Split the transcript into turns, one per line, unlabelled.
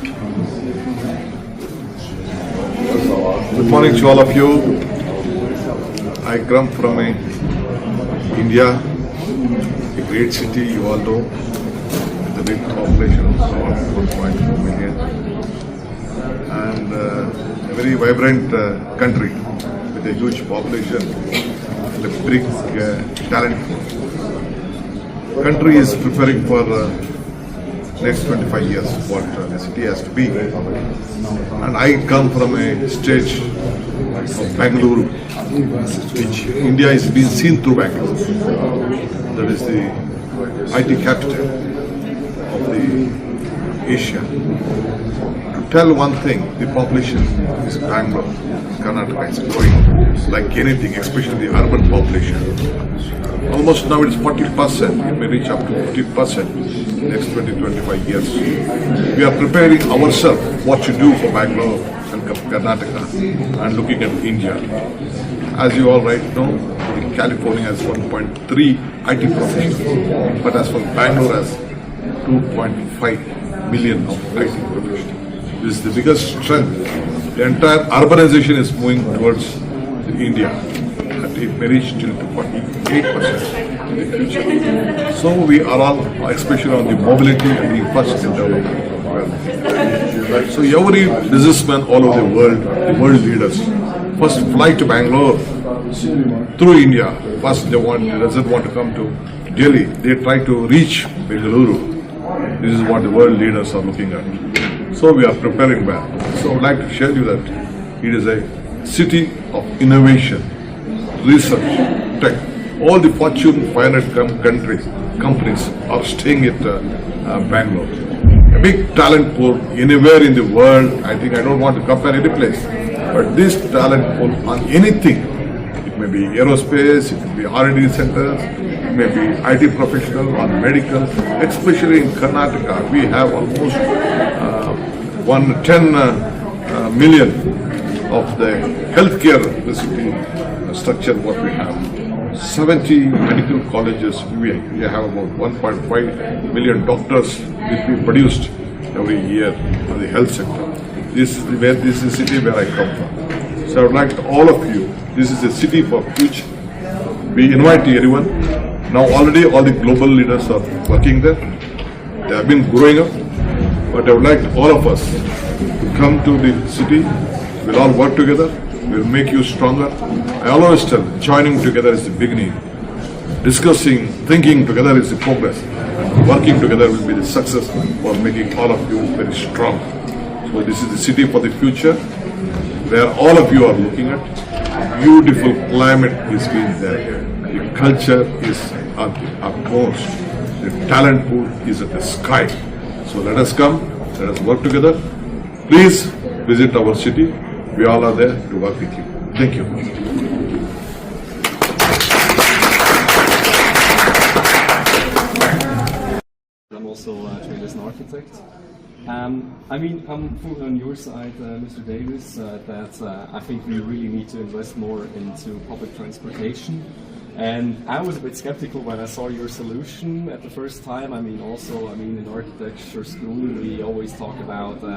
Good morning to all of you. I come from India, a great city, you all know, with a big population of around 1.4 million, and a very vibrant country with a huge population and a big talent pool. Country is preparing for next 25 years what the city has to be. And I come from a stage of Bangalore, which India is being seen through Bangalore. That is the IT capital of the Asia. To tell one thing, the population is Bangalore, Karnataka is growing like anything, especially the urban population. Almost now it's 40%, it may reach up to 50% next 20-25 years. We are preparing ourselves what to do for Bangalore and Karnataka and looking at India. As you all right know, California has 1.3 IT professionals, but as for Bangalore has 2.5 million of IT professionals. This is the biggest strength. The entire urbanization is moving towards India, and it may reach till to 48% in the future. So we are all, especially on the mobility and the infrastructure development. So every businessman all over the world leaders, first fly to Bangalore through India. First they doesn't want to come to Delhi. They try to reach Bengaluru. This is what the world leaders are looking at. So we are preparing well. So I would like to share you that it is a city of innovation, research, tech. All the Fortune 500 companies are staying at Bangalore. A big talent pool anywhere in the world. I think I don't want to compare any place, but this talent pool on anything, it may be aerospace, it may be R&D centers, it may be IT professional or medical. Especially in Karnataka, we have almost 110 million of the healthcare facility structure what we have. 70 medical colleges, we have about 1.5 million doctors which we produced every year for the health sector. This is the city where I come from. So I would like to all of you, this is a city for future. We invite everyone. Now already all the global leaders are working there. They have been growing up. But I would like all of us to come to the city. We'll all work together. We'll make you stronger. I always tell, joining together is the beginning. Discussing, thinking together is the progress. And working together will be the success for making all of you very strong. So this is the city for the future, where all of you are looking at. Beautiful climate is being there. The culture is at the utmost. The talent pool is at the sky. So let us come, let us work together. Please visit our city. We all are there to work with you. Thank you.
I'm also trained as an architect. I mean, I'm fully on your side, Mr. Davis, that I think we really need to invest more into public transportation. And I was a bit skeptical when I saw your solution at the first time. I mean, in architecture school, we always talk about